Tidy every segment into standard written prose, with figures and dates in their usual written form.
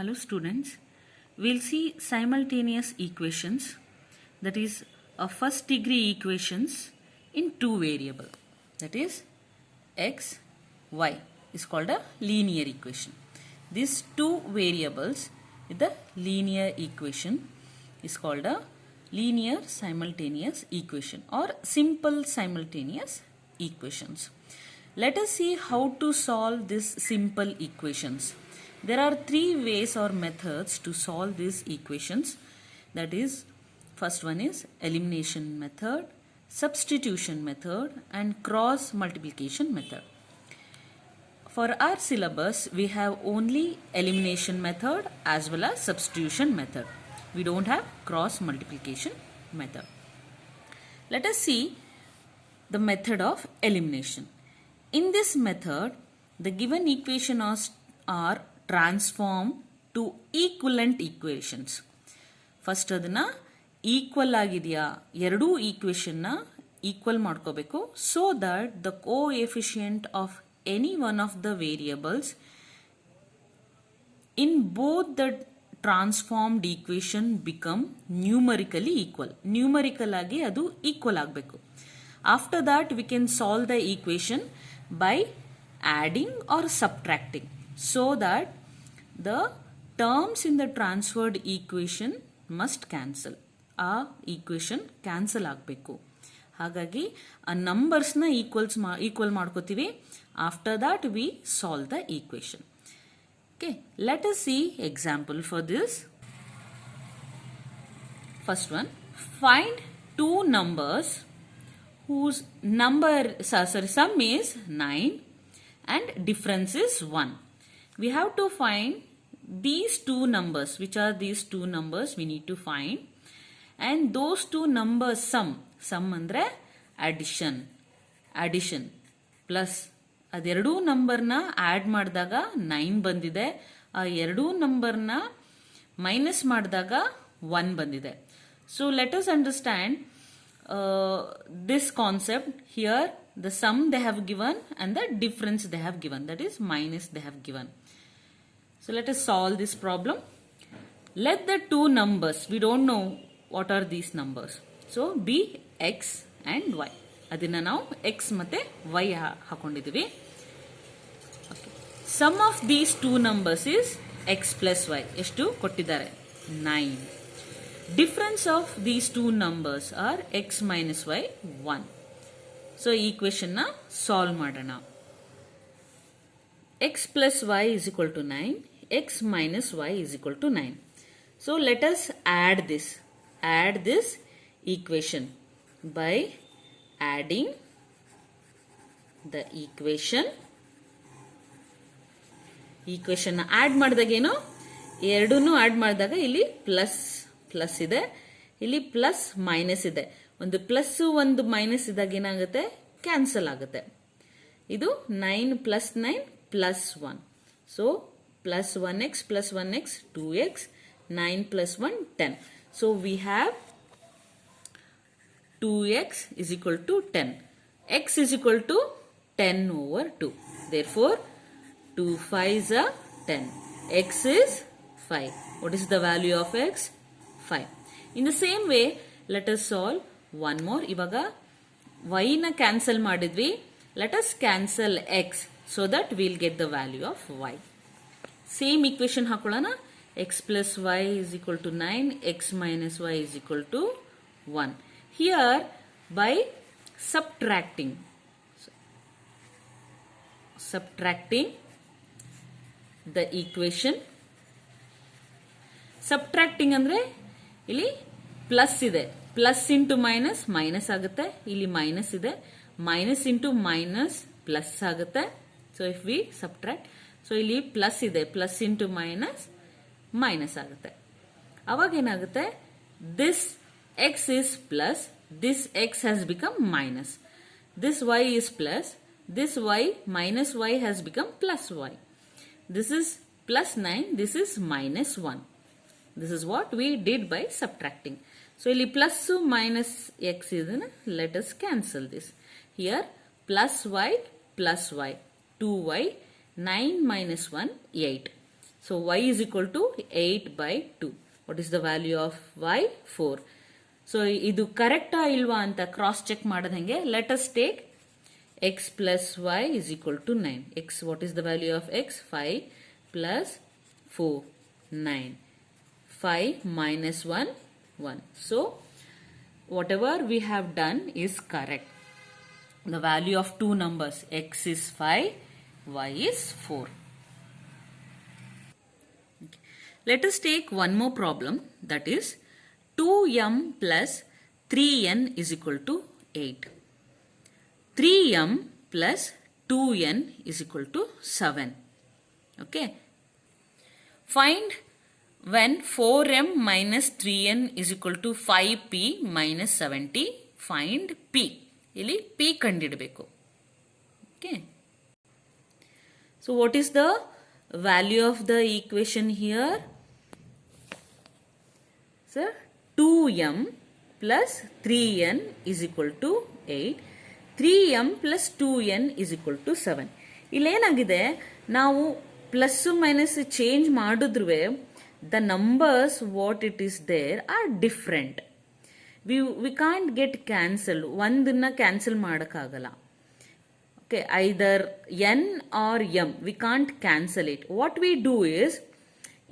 Hello students, we'll see simultaneous equations, that is a first degree equations in two variable, that is x, y is called a linear equation. These two variables with the linear equation is called a linear simultaneous equation or simple simultaneous equations. Let us see how to solve these simple equations. There are three ways or methods to solve these equations. That is, first one is elimination method, substitution method and cross multiplication method. For our syllabus, we have only elimination method as well as substitution method. We don't have cross multiplication method. Let us see the method of elimination. In this method, the given equations are transformed to equivalent equations. First ಅದನ್ನ equal ಆಗಿದೆಯಾ ಎರಡೂ equation ನ equal ಮಾಡ್ಕೋಬೇಕು so that the coefficient of any one of the variables in both the transformed equation become numerically equal. Numerical ಆಗಿ ಅದು equal ಆಗಬೇಕು. After that we can solve the equation by adding or subtracting so that the terms in the transferred equation must cancel. ಆ equation cancel ಆಗಬೇಕು. ಹಾಗಾಗಿ ಆ numbers ನ equal ಮಾಡ್ಕೋತೀವಿ. After that we solve the equation. Okay, let us see example for this. First one, find two numbers whose sum is 9 and difference is 1. We have to find these two numbers. Which are these two numbers we need to find? And those two numbers sum andre addition plus ಅದೆರಡೂ ನಂಬರ್ನ add ಮಾಡಿದಾಗ 9 ಬಂದಿದೆ. ಆ ಎರಡೂ ನಂಬರ್ನ minus ಮಾಡಿದಾಗ 1 ಬಂದಿದೆ. So let us understand this concept. Here the sum they have given and the difference they have given, that is minus they have given. So let us solve this problem. Let the two numbers, we don't know what are these numbers, so be x and y. ಅದನ್ನ ನಾವು x ಮತ್ತೆ y ಹಾಕೊಂಡಿದ್ದೀವಿ. Sum of these two numbers is x plus y. ಎಷ್ಟು ಕೊಟ್ಟಿದ್ದಾರೆ? 9. Difference of these two numbers are x minus y 1. So equation na solve ಮಾಡೋಣ. x plus y is equal to 9. X minus y is equal to 9. So let us add this equation by adding the equation add ಮಾಡಿದಾಗ ಏನು ಎರಡನ್ನೂ add ಮಾಡಿದಾಗ ಇಲ್ಲಿ plus ಇದೆ, ಇಲ್ಲಿ plus minus ಇದೆ. ಒಂದು ಪ್ಲಸ್ ಒಂದು ಮೈನಸ್ ಇದ್ದಾಗ ಏನಾಗುತ್ತೆ? ಕ್ಯಾನ್ಸಲ್ ಆಗುತ್ತೆ. ಇದು 9 plus 9 plus 1. So plus 1x plus 1x 2x, 9 plus 1 10. So we have 2x is equal to 10. X is equal to 10 over 2. Therefore 2 5s are 10. X is 5. What is the value of x? 5. In the same way, let us solve one more. ಇವಾಗ y ನ cancel ಮಾಡಿದ್ವಿ. Let us cancel x so that we'll get the value of y. Same equation ಹಾಕೊಳ್ಳೋಣ. x plus y is equal to 9. x minus y is equal to 1. Here by subtracting the equation. Subtracting ಅಂದ್ರೆ ಇಲ್ಲಿ plus ಇದೆ, plus into minus minus ಆಗುತ್ತೆ. ಇಲ್ಲಿ minus ಇದೆ, minus into minus plus ಆಗುತ್ತೆ. So if we subtract, so ಇಲ್ಲಿ plus ಇದೆ, plus into minus minus ಆಗುತ್ತೆ. ಅವಾಗ ಏನಾಗುತ್ತೆ? This x is plus, this x has become minus. This y is plus, this y minus y has become plus y. This is plus 9, this is minus 1. This is what we did by subtracting. So ಇಲ್ಲಿ plus minus x is, let us cancel this. Here plus y, 2y, 9 minus 1, 8. So y is equal to 8 by 2. What is the value of y? 4. So idu correct ilva anta cross check madadhange. Let us take x plus y is equal to 9. X, what is the value of x? 5 plus 4, 9. 5 minus 1, 1. So whatever we have done is correct. The value of two numbers, x is 5, y is 4. Okay. Let us take one more problem, that is 2m plus 3n is equal to 8. 3m plus 2n is equal to 7. Okay. Find when 4m minus 3n is equal to 5p minus 70. Find p. ಇಲ್ಲಿ p ಕಂಡಿಡಬೇಕು. Okay. So what is the value of the equation here? Sir, 2m plus 3n is equal to 8. 3m plus 2n is equal to 7. ಇಲ್ಲೇನಾಗಿದೆ, ನಾವು plus minus change ಮಾಡಿದ್ರೂ the numbers what it is there are different. We can't get cancelled. ಒಂದನ್ನ cancel ಮಾಡೋಕ್ಕಾಗಲ್ಲ. Okay, either n or m. We can't cancel it. What we do is,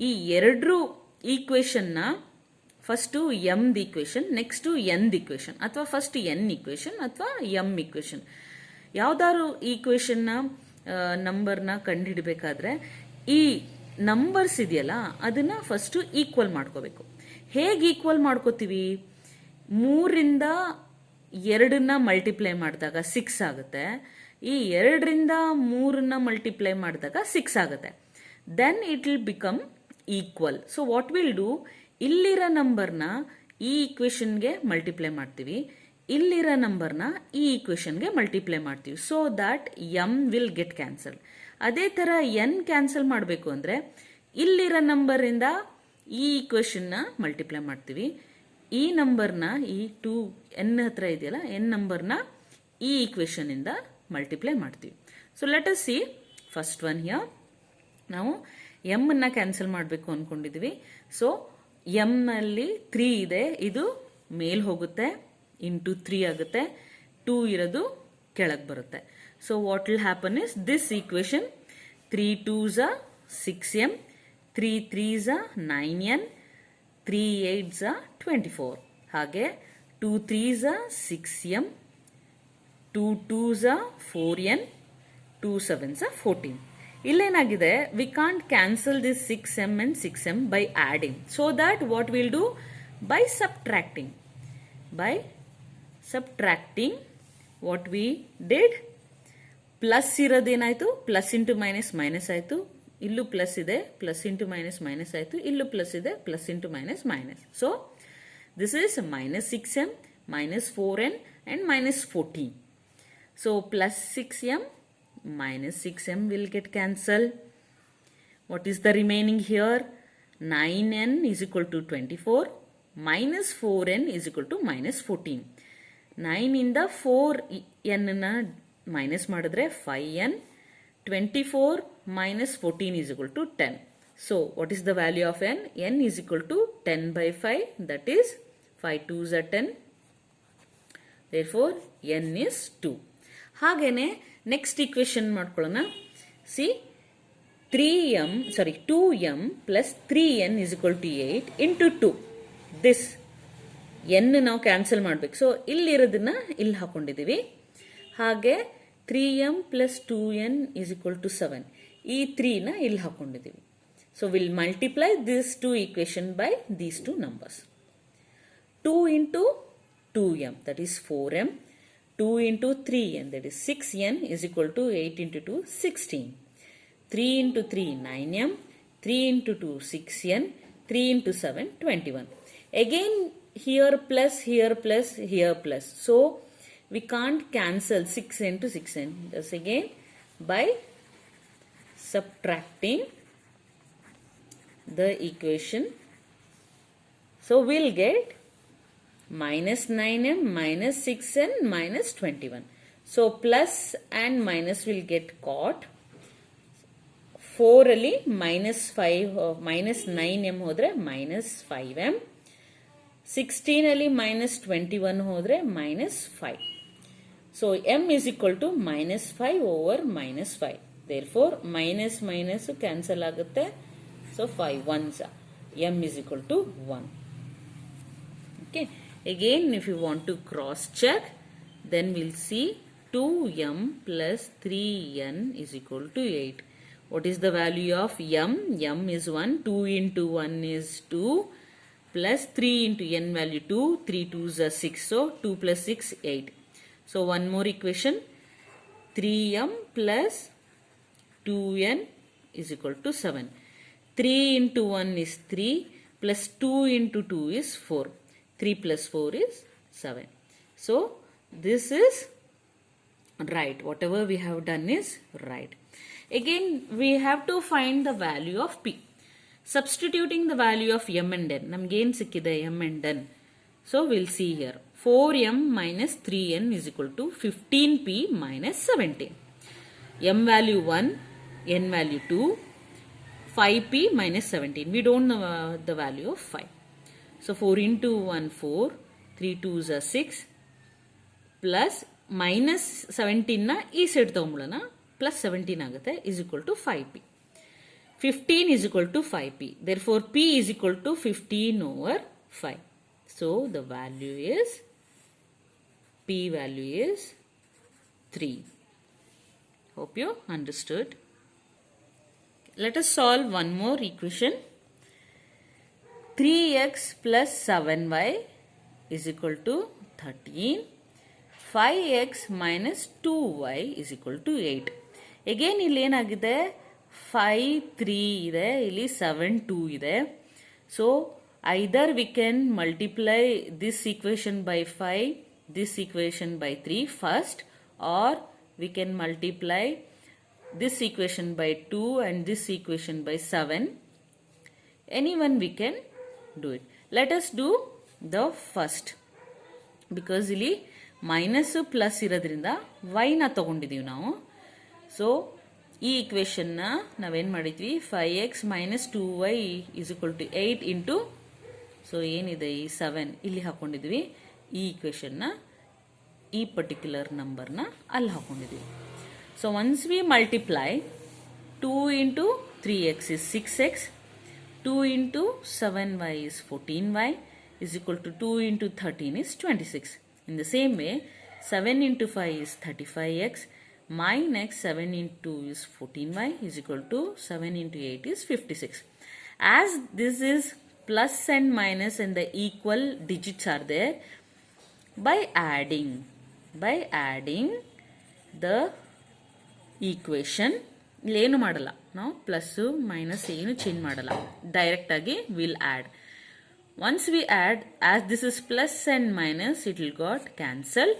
ಈ ಎರಡು ಈಕ್ವೇಶನ್ನ first m ದ equation, next n ದ equation, ಅಥವಾ first n equation ಅಥವಾ m equation, ಯಾವ್ದಾದ್ರು ಈಕ್ವೇಶನ್ನ ನಂಬರ್ನ ಕಂಡುಹಿಡಬೇಕಾದ್ರೆ ಈ ನಂಬರ್ಸ್ ಇದೆಯಲ್ಲ ಅದನ್ನ ಫಸ್ಟ್ ಈಕ್ವಲ್ ಮಾಡ್ಕೋಬೇಕು. ಹೇಗೆ ಈಕ್ವಲ್ ಮಾಡ್ಕೋತೀವಿ? 3ರಿಂದ 2ನ್ನ ಮಲ್ಟಿಪ್ಲೈ ಮಾಡಿದಾಗ 6 ಆಗುತ್ತೆ. ಈ 2ರಿಂದ 3ನ್ನ ಮಲ್ಟಿಪ್ಲೈ ಮಾಡಿದಾಗ 6 ಆಗುತ್ತೆ. Then it will become equal. So what will do, ಇಲ್ಲಿರೋ ನಂಬರ್ನ ಈ ಈಕ್ವೇಶನ್ಗೆ ಮಲ್ಟಿಪ್ಲೈ ಮಾಡ್ತೀವಿ, ಇಲ್ಲಿರೋ ನಂಬರ್ನ ಈ ಈಕ್ವೇಶನ್ಗೆ ಮಲ್ಟಿಪ್ಲೈ ಮಾಡ್ತೀವಿ. So that m will get cancel. ಅದೇ ಥರ n ಕ್ಯಾನ್ಸಲ್ ಮಾಡಬೇಕು ಅಂದರೆ ಇಲ್ಲಿರೋ ನಂಬರಿಂದ ಈ ಈಕ್ವೇಶನ್ನ ಮಲ್ಟಿಪ್ಲೈ ಮಾಡ್ತೀವಿ, ಈ ನಂಬರ್ನ ಈ 2n ಹತ್ರ ಇದೆಯಲ್ಲ n ನಂಬರ್ನ ಈ ಈಕ್ವೇಶನ್ನಿಂದ ಮಲ್ಟಿಪ್ಲೈ ಮಾಡ್ತೀವಿ. So let us C first one here. ನಾವು m ಅನ್ನ ಕ್ಯಾನ್ಸಲ್ ಮಾಡಬೇಕು ಅಂದ್ಕೊಂಡಿದ್ವಿ. ಸೊ m ಅಲ್ಲಿ 3 ಇದೆ, ಇದು ಮೇಲ್ ಹೋಗುತ್ತೆ, ಇಂಟು 3 ಆಗುತ್ತೆ, 2 ಇರೋದು ಕೆಳಗೆ ಬರುತ್ತೆ. So what will happen is this equation 3 2s are 6m, 3 3s are 9n, 3 8s are 24. ಹಾಗೆ 2 3s are 6m, 2 2s are 4n, 2 7s are 14. ಇಲ್ಲೇನಾಗಿದೆ, we can't cancel this 6m and 6m by adding. So that what we'll do, by subtracting. By subtracting what we did, plus ಇರೋದೇನಾಯ್ತು, plus into minus minus ಆಯಿತು, ಇಲ್ಲೂ plus ಇದೆ, plus into minus minus ಆಯಿತು, ಇಲ್ಲೂ plus ಇದೆ, plus into minus minus. So this is minus 6m, minus 4n and minus 14. So plus 6m minus 6m will get cancelled. What is the remaining here? 9n is equal to 24, minus 4n is equal to minus 14. 9 ಇಂದ 4n ನ minus ಮಾಡಿದ್ರೆ 5n, 24 minus 14 is equal to 10. So what is the value of n? n is equal to 10 by 5, that is 5 2s are 10. Therefore n is 2. ಹಾಗೇನೆ next equation ಮಾಡ್ಕೊಳ್ಳೋಣ. C 2m plus 3n is equal to 8 into 2. This n ನಾವು cancel ಮಾಡಬೇಕು. So ಇಲ್ಲಿರೋದನ್ನ ಇಲ್ಲಿ ಹಾಕೊಂಡಿದ್ದೀವಿ. ಹಾಗೆ 3m plus 2n is equal to 7. ಈ 3ನ ಇಲ್ಲಿ ಹಾಕೊಂಡಿದ್ದೀವಿ. So we'll multiply this two equation by these two numbers. 2 into 2m, that is 4m. 2 into 3n, that is 6n, is equal to 8 into 2, 16. 3 into 3, 9m. 3 into 2, 6n. 3 into 7, 21. Again, here plus, here plus, here plus. So, we can't cancel 6n to 6n. Thus again, by subtracting the equation. So, we'll get minus 9m, minus 6n, minus 21. So, plus and minus will get caught. 4 ಅಲ್ಲಿ -9m ಹೋದ್ರೆ -5m. 16 ಅಲ್ಲಿ -21 ಹೋದ್ರೆ -5. So m is equal to -5 over -5. Therefore minus cancel ಆಗುತ್ತೆ. So 5 ones m is equal to 1. Okay. Again, if you want to cross check, then we'll see 2m plus 3n is equal to 8. What is the value of m? M is 1. 2 into 1 is 2. Plus 3 into n value 2. 3 2s are 6. So 2 plus 6, 8. So one more equation. 3m plus 2n is equal to 7. 3 into 1 is 3. Plus 2 into 2 is 4. 3 plus 4 is 7. So this is right. Whatever we have done is right. Again, we have to find the value of p. Substituting the value of m and n. Namge ಏನು ಸಿಕ್ಕಿದೆ m and n. So we'll see here. 4m minus 3n is equal to 15p minus 17. m value 1, n value 2, 5p minus 17. We don't know the value of 5. So 4 into 1, 4, 3 2s are 6, plus minus 17 na ee side ತಗೊಂಬಿಡೋಣ, plus 17 ಆಗುತ್ತೆ, is equal to 5p. 15 is equal to 5p. Therefore p is equal to 15 over 5. So the value is, p value is 3. Hope you understood. Let us solve one more equation. 3x plus 7y is equal to 13. 5x minus 2y is equal to 8. Again, ಇಲ್ಲಿ ಏನಾಗಿದೆ, 5 3 ಇದೆ, ಇಲ್ಲಿ 7 2 ಇದೆ. So either we can multiply this equation by 5, this equation by 3 first, or we can multiply this equation by 2 and this equation by 7. Anyone we can do it. Let us do the first, because ಇಲ್ಲಿ minus plus ಇರೋದ್ರಿಂದ y ನ ತಗೊಂಡಿದೀವಿ ನಾವು. So ಈ equation ನ ನಾವೇನ್ ಮಾಡಿದ್ವಿ, 5x minus 2y is equal to 8 into, so ಏನಿದೆ ಈ 7 ಇಲ್ಲಿ ಹಾಕೊಂಡಿದ್ವಿ, ಈ ಈಕ್ವೇಶನ್ ನ ಈ ಪರ್ಟಿಕ್ಯುಲರ್ ನಂಬರ್ ನ ಅಲ್ಲಿ ಹಾಕೊಂಡಿದ್ವಿ. So once we multiply 2 into 3x is 6x, 2 into 7y is 14y is equal to 2 into 13 is 26. In the same way, 7 into 5 is 35x minus 7 into 2 is 14y is equal to 7 into 8 is 56. As this is plus and minus and the equal digits are there, by adding the equation, ಏನು ಮಾಡಲ್ಲ ನಾವು, plus minus ಏನು change ಮಾಡಲ್ಲ, direct ಆಗಿ will add. Once we add, as this is plus and minus, it will got cancelled.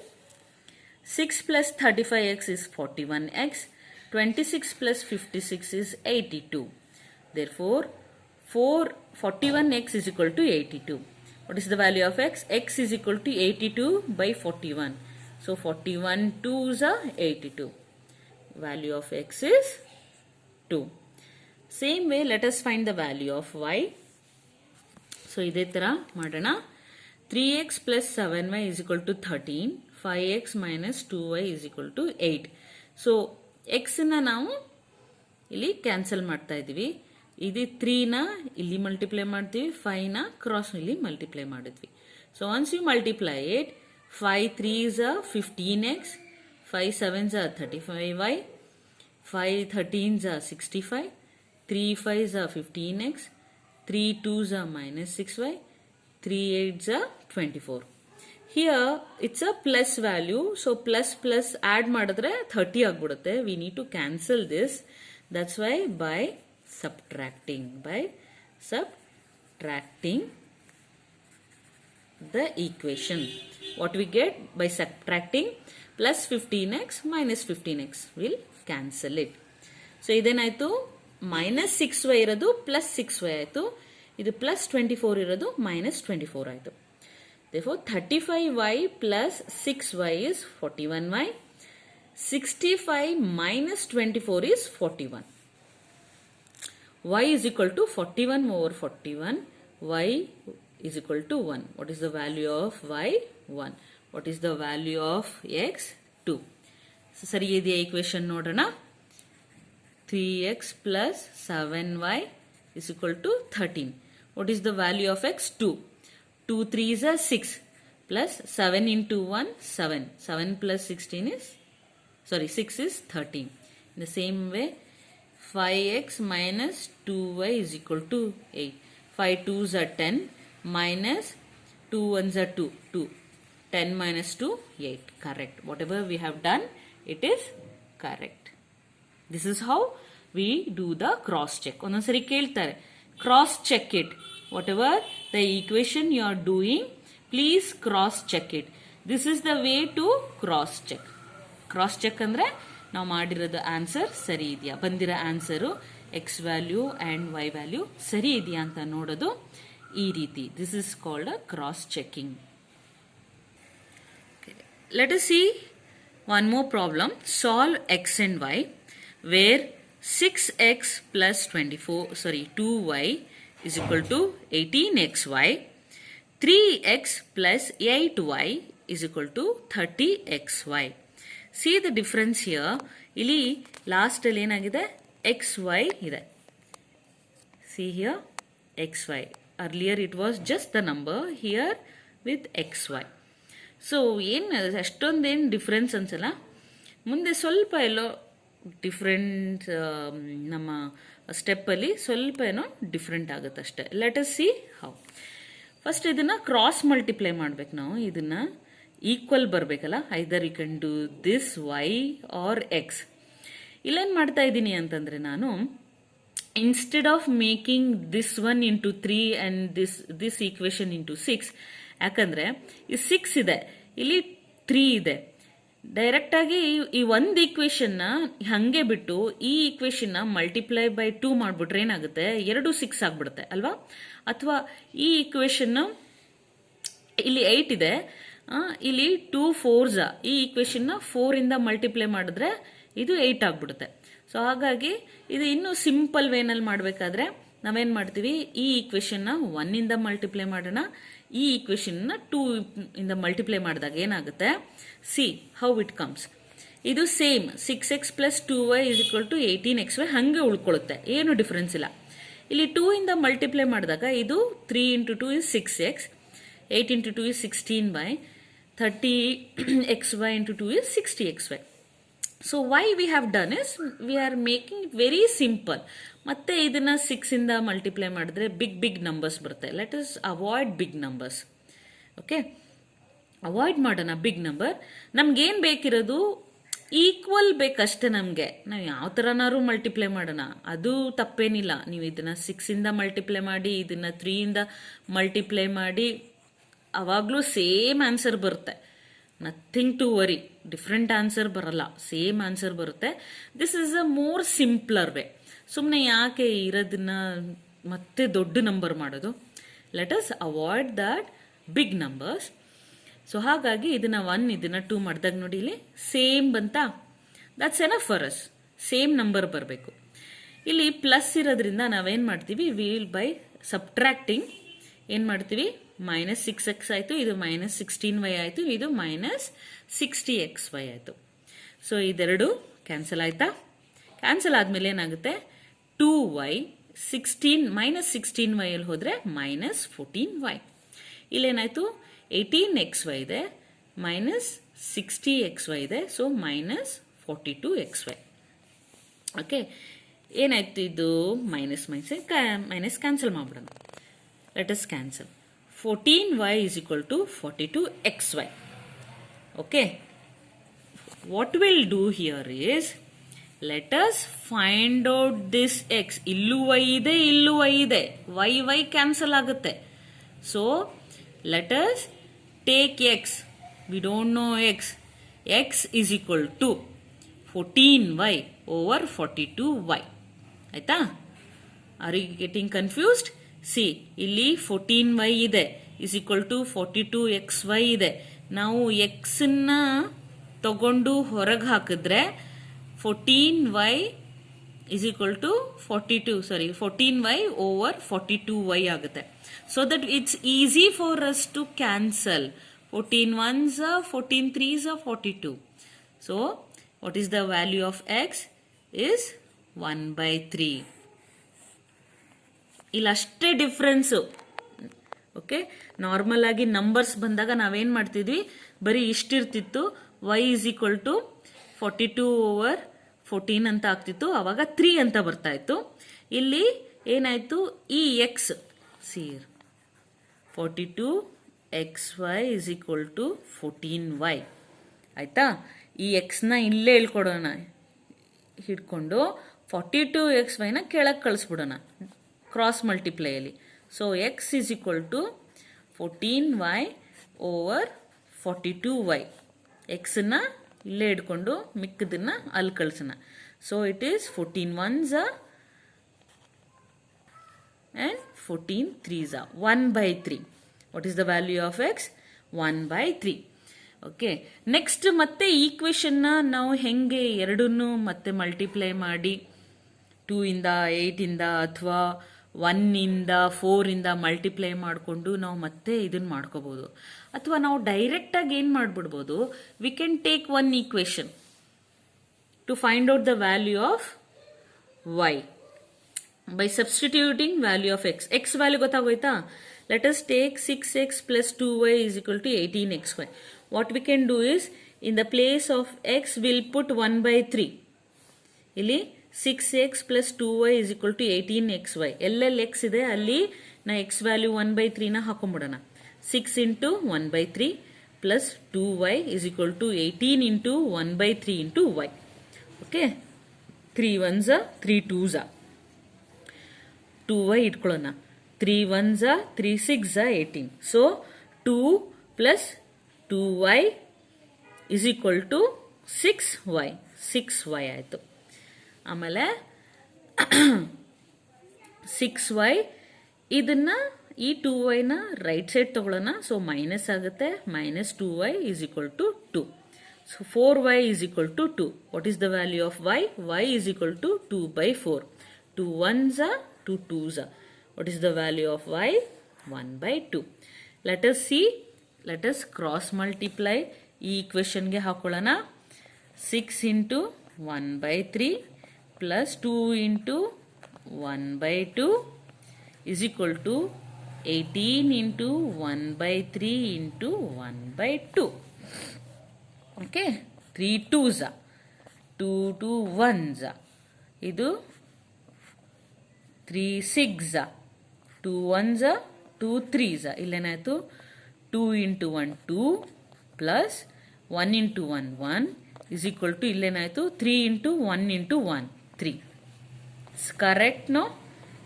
6 plus 35x is 41x. 26 plus 56 is 82. Therefore, 41x is equal to 82. What is the value of x? X is equal to 82 by 41. So 41 2s are 82. Value of x is 2. Same way, let us find the value of y. So ಇದೇ ತರ ಮಾಡೋಣ. 3x plus 7y is equal to 13. 5x minus 2y is equal to 8. So x ನ ನಾವು ಇಲ್ಲಿ cancel ಮಾಡ್ತಾ ಇದೀವಿ. ಇದು 3 ನ ಇಲ್ಲಿ ಮಲ್ಟಿಪ್ಲೈ ಮಾಡ್ತೀವಿ, 5 ನ ಕ್ರಾಸ್ ಇಲ್ಲಿ ಮಲ್ಟಿಪ್ಲೈ ಮಾಡಿದ್ವಿ. So once you multiply it, 5 3s are 15x, 5 7s are 35y, 5 13s are 65, 3 5s are 15x, 3 2s are minus 6y, 3 8s are 24. Here it's a plus value, so plus plus add ಮಾಡಿದ್ರೆ 30 ಆಗ್ಬಿಡುತ್ತೆ. We need to cancel this. That's why by subtracting the equation, what we get by subtracting, plus 15x minus 15x will cancel it. So ಇದೇನಾಯ್ತು, minus 6y ಇರೋದು plus 6y ಆಯ್ತು, ಇದು plus 24 ಇರೋದು minus 24 ಆಯ್ತು. Therefore 35y plus 6y is 41y. 65 minus 24 is 41. y is equal to 41 over 41, y is equal to 1. What is the value of y? 1. What is the value of x? 2. So, ಸರಿ ಇದೆಯಾ equation ನೋಡೋಣ. 3x plus 7y is equal to 13. What is the value of x? 2. 2 3s are 6 plus 7 into 1 7. 7 plus 16 is 6 is 13. In the same way 5x minus 2y is equal to 8. 5 2s are 10 minus 2 1s are 2. 2. 10 minus 2 8. Correct. Whatever we have done, it is correct. This is how we do the cross check. ಒಂದೊಂದ್ಸರಿ ಕೇಳ್ತಾರೆ, cross check it. Whatever the equation you are doing, please cross check it. This is the way to cross check. Cross check ಅಂದ್ರೆ ನಾವು ಮಾಡಿರೋದು answer ಸರಿ ಇದೆಯಾ, ಬಂದಿರೋ answer X value and Y value ಸರಿ ಇದೆಯಾ ಅಂತ ನೋಡೋದು ಈ ರೀತಿ. This is called a cross checking. Let us see one more problem. Solve x and y where 6x plus 2y is equal to 18xy, 3x plus 8y is equal to 30xy. See the difference here. ಇಲ್ಲಿ last ಅಲ್ಲಿ ಏನಾಗಿದೆ, xy ಇದೆ. See here xy. Earlier it was just the number, here with xy. So ಏನು ಅಷ್ಟೊಂದೇನು difference ಅನ್ಸಲ್ಲ, ಮುಂದೆ ಸ್ವಲ್ಪ ಎಲ್ಲೋ different ನಮ್ಮ ಸ್ಟೆಪ್ಪಲ್ಲಿ ಸ್ವಲ್ಪ ಏನೋ ಡಿಫ್ರೆಂಟ್ ಆಗುತ್ತೆ ಅಷ್ಟೆ. Let us see how. First ಇದನ್ನು ಕ್ರಾಸ್ ಮಲ್ಟಿಪ್ಲೈ ಮಾಡ್ಬೇಕು ನಾವು. ಇದನ್ನು ಈಕ್ವಲ್ ಬರಬೇಕಲ್ಲ, either you can do this Y or X. ಇಲ್ಲೇನು ಮಾಡ್ತಾ ಇದ್ದೀನಿ ಅಂತಂದರೆ, ನಾನು instead of making this 1 into 3 and this equation into 6, ಯಾಕಂದರೆ ಈ 6 ಇದೆ, ಇಲ್ಲಿ 3 ಇದೆ, ಡೈರೆಕ್ಟಾಗಿ ಈ ಒಂದು ಈಕ್ವೇಷನ್ನ ಹಾಗೆ ಬಿಟ್ಟು ಈ ಈಕ್ವೇಷನ್ನ ಮಲ್ಟಿಪ್ಲೈ ಬೈ 2 ಮಾಡಿಬಿಟ್ರೆ ಏನಾಗುತ್ತೆ, 2 6 ಆಗಿಬಿಡುತ್ತೆ ಅಲ್ವಾ. ಅಥವಾ ಈ ಈಕ್ವೇಷನ್ನು ಇಲ್ಲಿ 8 ಇದೆ, ಇಲ್ಲಿ 2 4s, ಈ ಈಕ್ವೇಷನ್ನ 4ಇಂದ ಮಲ್ಟಿಪ್ಲೈ ಮಾಡಿದ್ರೆ ಇದು 8 ಆಗಿಬಿಡುತ್ತೆ. ಸೊ ಹಾಗಾಗಿ ಇದು ಇನ್ನೂ ಸಿಂಪಲ್ ವೇನಲ್ಲಿ ಮಾಡಬೇಕಾದ್ರೆ ನಾವೇನು ಮಾಡ್ತೀವಿ, ಈ ಈಕ್ವೇಷನ್ನ 1ಇಂದ ಮಲ್ಟಿಪ್ಲೈ ಮಾಡೋಣ, ಈ ಈಕ್ವೇಷನ್ನ 2 ಇಂದ ಮಲ್ಟಿಪ್ಲೈ ಮಾಡಿದಾಗ ಏನಾಗುತ್ತೆ, ಸಿ ಹೌ ಇಟ್ ಕಮ್ಸ್. ಇದು same 6x plus 2y is equal to 18xy ಹಾಗೆ ಉಳ್ಕೊಳ್ಳುತ್ತೆ, ಏನು ಡಿಫ್ರೆನ್ಸ್ ಇಲ್ಲ. ಇಲ್ಲಿ 2 ಇಂದ ಮಲ್ಟಿಪ್ಲೈ ಮಾಡಿದಾಗ ಇದು 3 into 2 is 6x, 8 into 2 is 16y, 30xy into 2 is 60xy. So why we have done is we are making it very simple. ಮತ್ತೆ ಇದನ್ನ 6 ಇಂದ ಮಲ್ಟಿಪ್ಲೈ ಮಾಡಿದ್ರೆ ಬಿಗ್ ನಂಬರ್ಸ್ ಬರುತ್ತೆ. Let us avoid big numbers. Okay, avoid ಮಾಡೋಣ big number. ನಮ್ಗೇನು ಬೇಕಿರೋದು equal ಬೇಕಷ್ಟೇ. ನಮಗೆ ನಾವು ಯಾವ ಥರನಾದ್ರು ಮಲ್ಟಿಪ್ಲೈ ಮಾಡೋಣ, ಅದು ತಪ್ಪೇನಿಲ್ಲ. ನೀವು ಇದನ್ನ 6 ಇಂದ ಮಲ್ಟಿಪ್ಲೈ ಮಾಡಿ, ಇದನ್ನ 3 ಇಂದ ಮಲ್ಟಿಪ್ಲೈ ಮಾಡಿ, ಅವಾಗಲೂ ಸೇಮ್ ಆನ್ಸರ್ ಬರುತ್ತೆ. Nothing to worry, different answer ಬರಲ್ಲ, ಸೇಮ್ ಆನ್ಸರ್ ಬರುತ್ತೆ. This is a more simpler way. ಸುಮ್ಮನೆ ಯಾಕೆ ಇರೋದನ್ನ ಮತ್ತೆ ದೊಡ್ಡ ನಂಬರ್ ಮಾಡೋದು. Let us avoid that big numbers. So ಹಾಗಾಗಿ ಇದನ್ನ 1 ಇದನ್ನ 2 ಮಾಡಿದಾಗ ನೋಡಿ ಇಲ್ಲಿ ಸೇಮ್ ಬಂತಾ, that's enough for us. Same number ಬರಬೇಕು. ಇಲ್ಲಿ ಪ್ಲಸ್ ಇರೋದ್ರಿಂದ ನಾವೇನು ಮಾಡ್ತೀವಿ, ವಿಲ್ ಬೈ ಸಬ್ಟ್ರಾಕ್ಟಿಂಗ್ ಏನು ಮಾಡ್ತೀವಿ, ಮೈನಸ್ 6x ಆಯಿತು, ಇದು ಮೈನಸ್ 16y ಆಯಿತು, ಇದು ಮೈನಸ್ 60xy ಆಯಿತು. ಸೊ ಇದೆರಡು ಕ್ಯಾನ್ಸಲ್ ಆಯ್ತಾ. ಕ್ಯಾನ್ಸಲ್ ಆದಮೇಲೆ ಏನಾಗುತ್ತೆ, 2y ಮೈನಸ್ 16y ಅಲ್ಲಿ ಹೋದರೆ ಮೈನಸ್ 14y. ಇಲ್ಲೇನಾಯಿತು, 18xy ಇದೆ, ಮೈನಸ್ 60xy ಇದೆ, ಸೊ ಮೈನಸ್ 42xy. ಓಕೆ, ಏನಾಯ್ತು, ಇದು ಮೈನಸ್ ಕ್ಯಾನ್ಸಲ್ ಮಾಡ್ಬಿಡೋಣ. Let us cancel. 14y is equal to 42xy. Okay, what we'll do here is, let us find out this x. illu y ide, y cancel agutte. So let us take x. We don't know x. X is equal to 14y over 42y. ಆಯ್ತಾ? Are you getting confused? C ಇಲ್ಲಿ 14y ಇದೆ is equal to 42xy ಇದೆ. ನಾವು ಎಕ್ಸನ್ನ ತಗೊಂಡು ಹೊರಗೆ ಹಾಕಿದ್ರೆ 14y is equal to 14y over 42y ಆಗುತ್ತೆ. So that it's easy for us to cancel. 14 ones are 14 threes are 42. So what is the value of x is 1 by 3. ಇಲ್ಲಷ್ಟೇ difference. Okay, normal ಆಗಿ numbers ಬಂದಾಗ ನಾವೇನು ಮಾಡ್ತಿದ್ವಿ, ಬರೀ ಇಷ್ಟಿರ್ತಿತ್ತು, y is equal to 42 over 14 ಅಂತ ಆಗ್ತಿತ್ತು, ಆವಾಗ 3 ಅಂತ ಬರ್ತಾ ಇತ್ತು. ಇಲ್ಲಿ ಏನಾಯ್ತು, ಈ X seer 42xy is equal to 14y ಆಯ್ತಾ. ಈ ಎಕ್ಸ್ನ ಇಲ್ಲೇ ಹೇಳ್ಕೊಡೋಣ, ಹಿಡ್ಕೊಂಡು 42xyನ ಕೆಳಗೆ ಕಳಿಸ್ಬಿಡೋಣ ಕ್ರಾಸ್ ಮಲ್ಟಿಪ್ಲೈಯಲ್ಲಿ. So x is equal to 14y over 42y. ಎಕ್ಸನ್ನ ಇಲ್ಲೇ ಹಿಡ್ಕೊಂಡು ಮಿಕ್ಕದನ್ನ ಅಲ್ಲಿ ಕಳಿಸೋಣ. So it is 14 ones and 14 threes 1 by 3. What is the value of x? 1 by 3. Okay, next ಮತ್ತೆ ಈಕ್ವೇಶನ್ನ ನಾವು ಹೆಂಗೆ ಎರಡನ್ನೂ ಮತ್ತೆ ಮಲ್ಟಿಪ್ಲೈ ಮಾಡಿ 2 ಇಂದ 8 ಇಂದ ಅಥವಾ 1 ಇಂದ 4 ಇಂದ ಮಲ್ಟಿಪ್ಲೈ ಮಾಡಿಕೊಂಡು ನಾವು ಮತ್ತೆ ಇದನ್ನ ಮಾಡ್ಕೋಬಹುದು. ಅಥವಾ ನಾವು ಡೈರೆಕ್ಟಾಗಿ ಏನು ಮಾಡಿಬಿಡ್ಬೋದು, we can take one equation to find out the value of y by substituting value of x. x value ಗೊತ್ತಾಗೋಯ್ತಾ? Let us take 6x plus 2y is equal to 18xy. What we can do is, in the place of x we'll put 1 by 3. ಇಲ್ಲಿ 6x plus 2y is equal to 18xy. ಎಲ್ಲೆಲ್ಲಿ x ಇದೆ ಅಲ್ಲಿ ನಾ x value 1 by 3 ನ ಹಾಕೊಂಡ್ಬಿಡೋಣ. 6 into 1 by 3 plus 2y is equal to 18 into 1 by 3 into y. Okay, 3 ones 3 twos 2y ಇಟ್ಕೊಳ್ಳೋಣ. 3 ones 3 6 18. So 2 plus 2y is equal to 6y. 6y ಆಯಿತು. ಆಮೇಲೆ 6y ಇದನ್ನ ಈ 2yನ ರೈಟ್ ಸೈಡ್ ತಗೊಳ್ಳೋಣ. ಸೊ ಮೈನಸ್ ಆಗುತ್ತೆ. Minus 2y is equal to 2. So 4y is equal to 2. What is the value of y? y is equal to 2 by 4. 2 ones 2 twos. What is the value of y? 1 by 2. Let us see. Let us cross multiply. ಈ ಈಕ್ವೇಶನ್ಗೆ ಹಾಕೊಳ್ಳೋಣ. 6 into 1 by 3 plus 2 into 1 by 2 is equal to 18 into 1 by 3 into 1 by 2. Okay, 3 twos 2 2 ones. ಇದು 3 6 2 ones 2 3s. ಇಲ್ಲೇನಾಯ್ತು, 2 into 1 2 plus 1 into 1 1 is equal to ಇಲ್ಲೇನಾಯ್ತು 3 into 1 into 1 3. It's correct, no?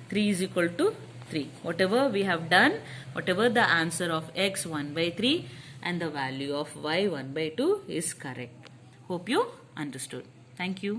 3 is equal to 3. Whatever we have done, whatever the answer of x 1 by 3 and the value of y 1 by 2 is correct. Hope you understood. Thank you.